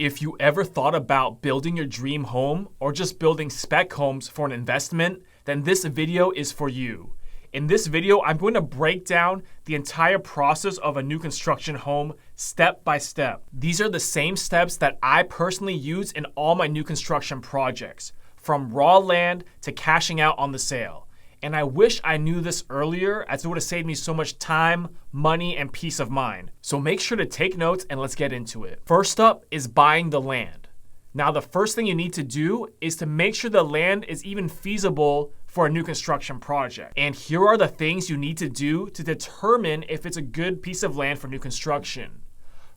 If you ever thought about building your dream home or just building spec homes for an investment, then this video is for you. In this video, I'm going to break down the entire process of a new construction home step by step. These are the same steps that I personally use in all my new construction projects, from raw land to cashing out on the sale. And I wish I knew this earlier, as it would have saved me so much time, money, and peace of mind. So make sure to take notes and let's get into it. First up is buying the land. Now, the first thing you need to do is to make sure the land is even feasible for a new construction project. And here are the things you need to do to determine if it's a good piece of land for new construction.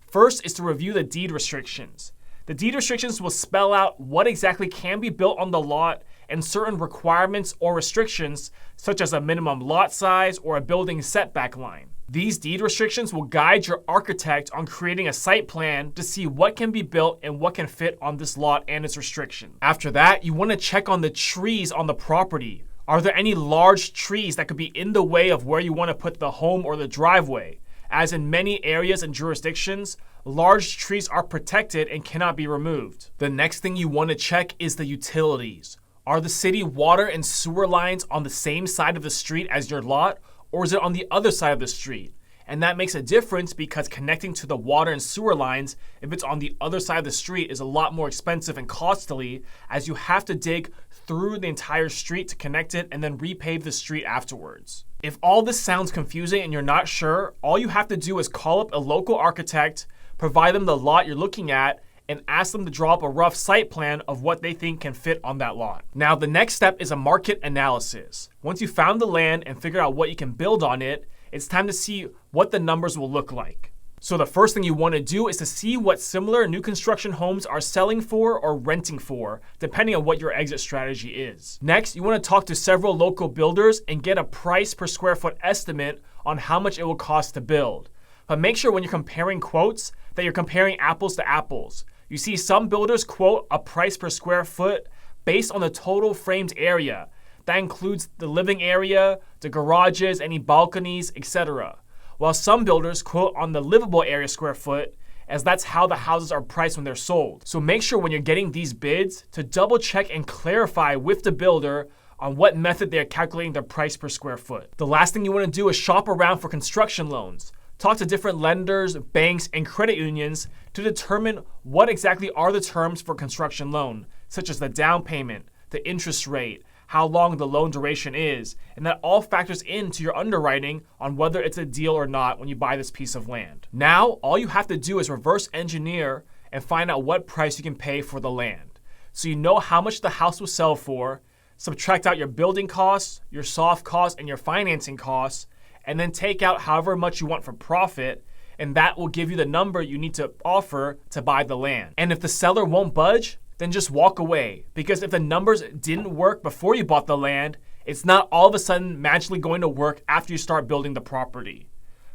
First is to review the deed restrictions. The deed restrictions will spell out what exactly can be built on the lot and certain requirements or restrictions, such as a minimum lot size or a building setback line. These deed restrictions will guide your architect on creating a site plan to see what can be built and what can fit on this lot and its restrictions. After that, you want to check on the trees on the property. Are there any large trees that could be in the way of where you want to put the home or the driveway? As in many areas and jurisdictions, large trees are protected and cannot be removed. The next thing you want to check is the utilities. Are the city water and sewer lines on the same side of the street as your lot, or is it on the other side of the street? And that makes a difference because connecting to the water and sewer lines, if it's on the other side of the street, is a lot more expensive and costly, as you have to dig through the entire street to connect it and then repave the street afterwards. If all this sounds confusing and you're not sure, all you have to do is call up a local architect, provide them the lot you're looking at, and ask them to draw up a rough site plan of what they think can fit on that lot. Now, the next step is a market analysis. Once you found the land and figured out what you can build on it, it's time to see what the numbers will look like. So the first thing you want to do is to see what similar new construction homes are selling for or renting for, depending on what your exit strategy is. Next, you want to talk to several local builders and get a price per square foot estimate on how much it will cost to build. But make sure when you're comparing quotes that you're comparing apples to apples. You see some builders quote a price per square foot based on the total framed area. That includes the living area, the garages, any balconies, etc. While some builders quote on the livable area square foot, as that's how the houses are priced when they're sold. So make sure when you're getting these bids to double check and clarify with the builder on what method they're calculating their price per square foot. The last thing you want to do is shop around for construction loans. Talk to different lenders, banks, and credit unions to determine what exactly are the terms for construction loan, such as the down payment, the interest rate, how long the loan duration is, and that all factors into your underwriting on whether it's a deal or not when you buy this piece of land. Now, all you have to do is reverse engineer and find out what price you can pay for the land. So you know how much the house will sell for, subtract out your building costs, your soft costs, and your financing costs, and then take out however much you want for profit, and that will give you the number you need to offer to buy the land. And if the seller won't budge, then just walk away, because if the numbers didn't work before you bought the land, it's not all of a sudden magically going to work after you start building the property.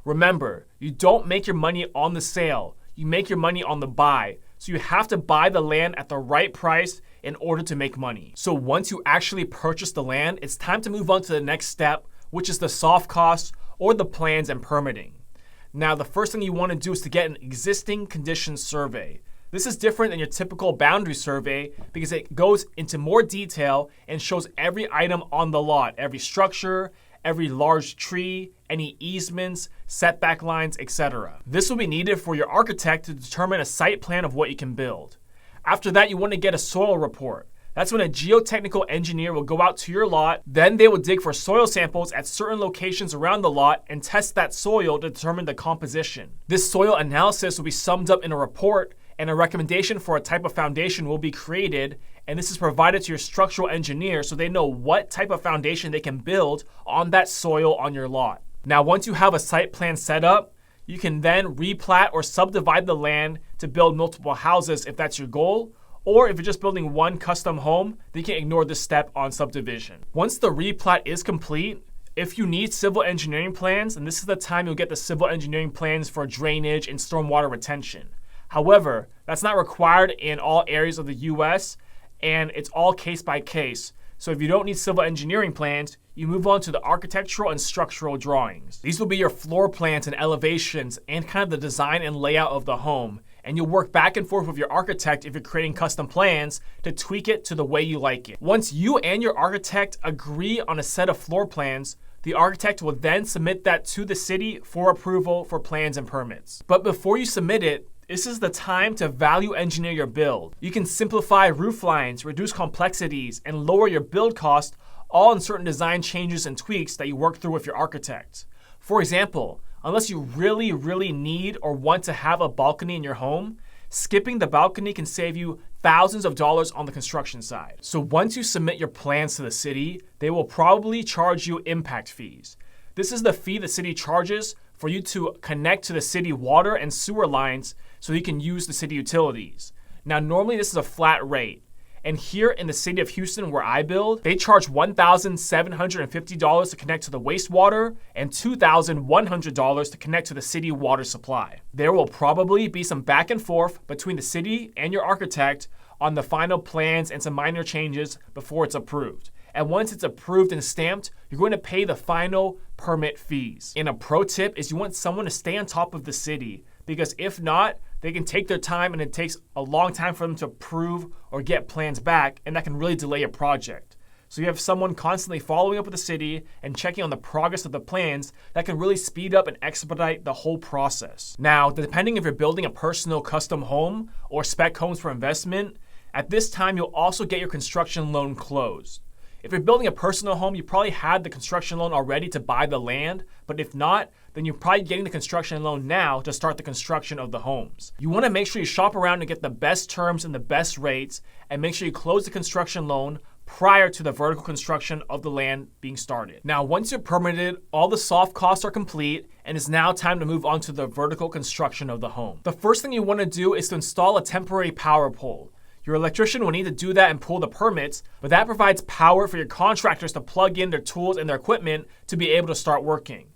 Remember, you don't make your money on the sale, you make your money on the buy. So you have to buy the land at the right price in order to make money. So once you actually purchase the land, it's time to move on to the next step, which is the soft costs or the plans and permitting. Now, the first thing you want to do is to get an existing conditions survey. This is different than your typical boundary survey because it goes into more detail and shows every item on the lot, every structure, every large tree, any easements, setback lines, etc. This will be needed for your architect to determine a site plan of what you can build. After that, you want to get a soil report. That's when a geotechnical engineer will go out to your lot, then they will dig for soil samples at certain locations around the lot and test that soil to determine the composition. This soil analysis will be summed up in a report, and a recommendation for a type of foundation will be created, and this is provided to your structural engineer so they know what type of foundation they can build on that soil on your lot. Now, once you have a site plan set up, you can then replat or subdivide the land to build multiple houses if that's your goal, or if you're just building one custom home, then you can ignore this step on subdivision. Once the replat is complete, if you need civil engineering plans, and this is the time you'll get the civil engineering plans for drainage and stormwater retention. However, that's not required in all areas of the US, and it's all case by case. So if you don't need civil engineering plans, you move on to the architectural and structural drawings. These will be your floor plans and elevations and kind of the design and layout of the home. and you'll work back and forth with your architect if you're creating custom plans to tweak it to the way you like it. Once you and your architect agree on a set of floor plans, the architect will then submit that to the city for approval for plans and permits. But before you submit it, this is the time to value engineer your build. You can simplify roof lines, reduce complexities, and lower your build cost, all in certain design changes and tweaks that you work through with your architect. For example, unless you really need or want to have a balcony in your home, skipping the balcony can save you thousands of dollars on the construction side. So once you submit your plans to the city, they will probably charge you impact fees. This is the fee the city charges for you to connect to the city water and sewer lines so you can use the city utilities. Now, normally this is a flat rate. And here in the city of Houston, where I build, they charge $1,750 to connect to the wastewater and $2,100 to connect to the city water supply. There will probably be some back and forth between the city and your architect on the final plans and some minor changes before it's approved. And once it's approved and stamped, you're going to pay the final permit fees. And a pro tip is you want someone to stay on top of the city, because if not, they can take their time and it takes a long time for them to approve or get plans back, and that can really delay a project. So you have someone constantly following up with the city and checking on the progress of the plans that can really speed up and expedite the whole process. Now, depending if you're building a personal custom home or spec homes for investment, at this time you'll also get your construction loan closed. If you're building a personal home, you probably had the construction loan already to buy the land, but if not, then you're probably getting the construction loan now to start the construction of the homes. You want to make sure you shop around and get the best terms and the best rates, and make sure you close the construction loan prior to the vertical construction of the land being started. Now, once you're permitted, all the soft costs are complete, and it's now time to move on to the vertical construction of the home. The first thing you want to do is to install a temporary power pole. Your electrician will need to do that and pull the permits, but that provides power for your contractors to plug in their tools and their equipment to be able to start working.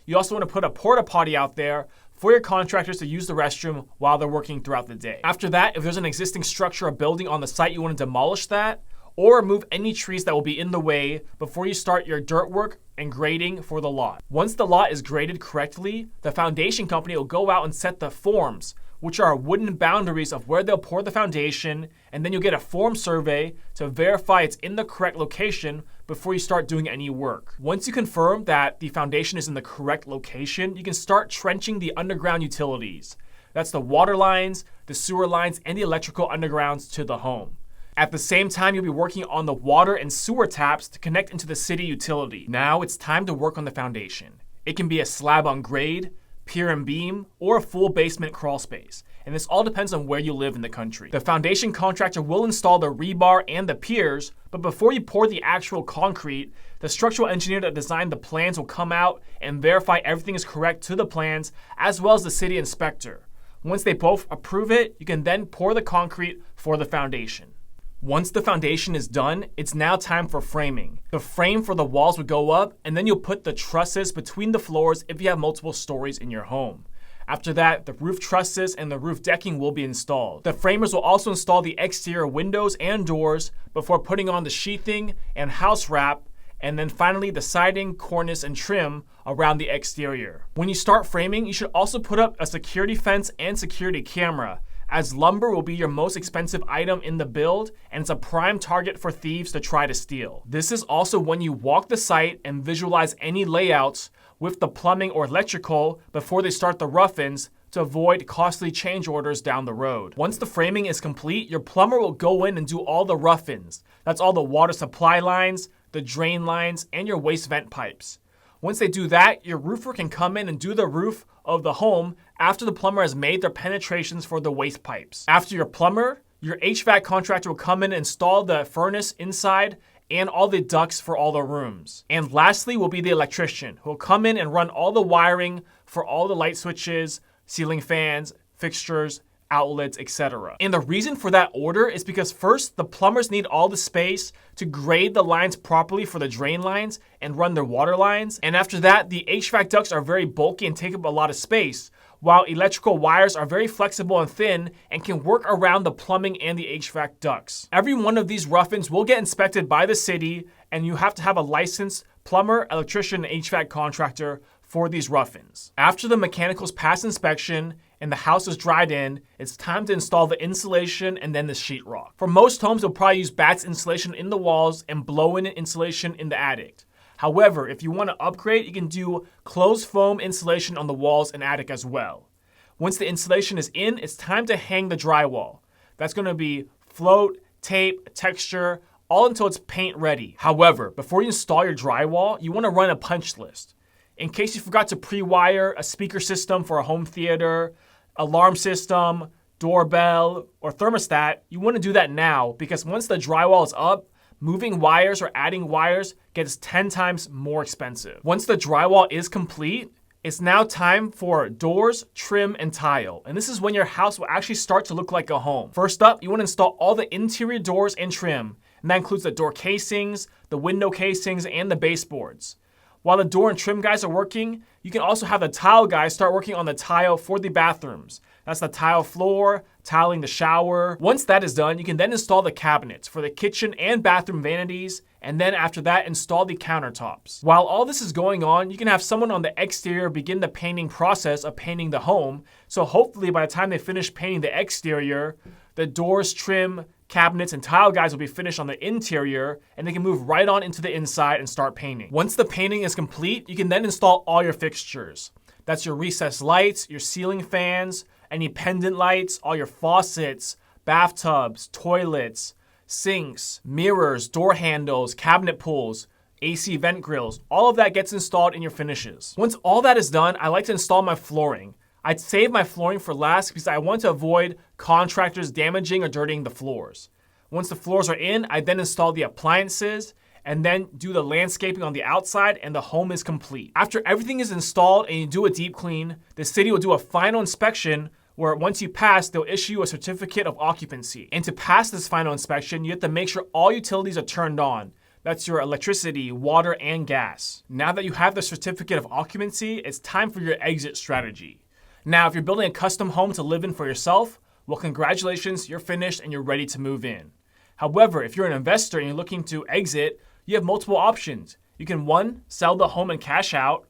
You also want to put a porta potty out there for your contractors to use the restroom while they're working throughout the day. After that, if there's an existing structure or building on the site, you want to demolish that or remove any trees that will be in the way before you start your dirt work and grading for the lot. Once the lot is graded correctly, the foundation company will go out and set the forms, which are wooden boundaries of where they'll pour the foundation, and then you'll get a form survey to verify it's in the correct location before you start doing any work. Once you confirm that the foundation is in the correct location, you can start trenching the underground utilities. That's the water lines, the sewer lines, and the electrical undergrounds to the home. At the same time, you'll be working on the water and sewer taps to connect into the city utility. Now it's time to work on the foundation. It can be a slab on grade, pier and beam, or a full basement crawl space. And this all depends on where you live in the country. The foundation contractor will install the rebar and the piers, but before you pour the actual concrete, the structural engineer that designed the plans will come out and verify everything is correct to the plans, as well as the city inspector. Once they both approve it, you can then pour the concrete for the foundation. Once the foundation is done, it's now time for framing. The frame for the walls would go up, and then you'll put the trusses between the floors if you have multiple stories in your home. After that, the roof trusses and the roof decking will be installed. The framers will also install the exterior windows and doors before putting on the sheathing and house wrap, and then finally the siding, cornice, and trim around the exterior. When you start framing, you should also put up a security fence and security camera, as lumber will be your most expensive item in the build, and it's a prime target for thieves to try to steal. This is also when you walk the site and visualize any layouts with the plumbing or electrical before they start the rough-ins to avoid costly change orders down the road. Once the framing is complete, your plumber will go in and do all the rough-ins. That's all the water supply lines, the drain lines, and your waste vent pipes. Once they do that, your roofer can come in and do the roof of the home after the plumber has made their penetrations for the waste pipes. After your plumber, your HVAC contractor will come in and install the furnace inside and all the ducts for all the rooms. And lastly will be the electrician, who will come in and run all the wiring for all the light switches, ceiling fans, fixtures, outlets, etc. And the reason for that order is because first, the plumbers need all the space to grade the lines properly for the drain lines and run their water lines. And after that, the HVAC ducts are very bulky and take up a lot of space, while electrical wires are very flexible and thin and can work around the plumbing and the HVAC ducts. Every one of these rough-ins will get inspected by the city, and you have to have a licensed plumber, electrician, and HVAC contractor for these rough-ins. After the mechanicals pass inspection and the house is dried in, it's time to install the insulation and then the sheetrock. For most homes, you'll probably use bats insulation in the walls and blow-in insulation in the attic. However, if you want to upgrade, you can do closed foam insulation on the walls and attic as well. Once the insulation is in, it's time to hang the drywall. That's going to be float, tape, texture, all until it's paint ready. However, before you install your drywall, you want to run a punch list. In case you forgot to pre-wire a speaker system for a home theater, alarm system, doorbell, or thermostat, you want to do that now because once the drywall is up, moving wires or adding wires gets 10 times more expensive. Once the drywall is complete, it's now time for doors, trim, and tile. And this is when your house will actually start to look like a home. First up, you want to install all the interior doors and trim. And that includes the door casings, the window casings, and the baseboards. While the door and trim guys are working, you can also have the tile guys start working on the tile for the bathrooms. That's the tile floor, tiling the shower. Once that is done, you can then install the cabinets for the kitchen and bathroom vanities, and then after that, install the countertops. While all this is going on, you can have someone on the exterior begin the painting process of painting the home. So hopefully by the time they finish painting the exterior, the doors, trim, cabinets, and tile guys will be finished on the interior, and they can move right on into the inside and start painting. Once the painting is complete, you can then install all your fixtures. That's your recessed lights, your ceiling fans, any pendant lights, all your faucets, bathtubs, toilets, sinks, mirrors, door handles, cabinet pulls, AC vent grills. All of that gets installed in your finishes. Once all that is done, I like to install my flooring. I'd save my flooring for last because I want to avoid contractors damaging or dirtying the floors. Once the floors are in, I then install the appliances and then do the landscaping on the outside, and the home is complete. After everything is installed and you do a deep clean, the city will do a final inspection where once you pass, they'll issue you a certificate of occupancy. And to pass this final inspection, you have to make sure all utilities are turned on. That's your electricity, water, and gas. Now that you have the certificate of occupancy, it's time for your exit strategy. Now, if you're building a custom home to live in for yourself, well, congratulations, you're finished and you're ready to move in. However, if you're an investor and you're looking to exit, you have multiple options. You can 1, sell the home and cash out,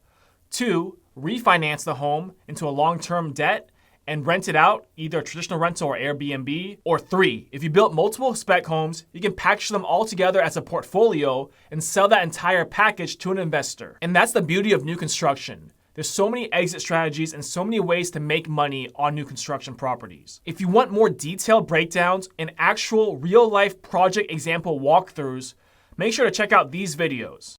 2, refinance the home into a long-term debt and rent it out, either a traditional rental or Airbnb, or 3, if you built multiple spec homes, you can package them all together as a portfolio and sell that entire package to an investor. And that's the beauty of new construction. There's so many exit strategies and so many ways to make money on new construction properties. If you want more detailed breakdowns and actual real-life project example walkthroughs, make sure to check out these videos.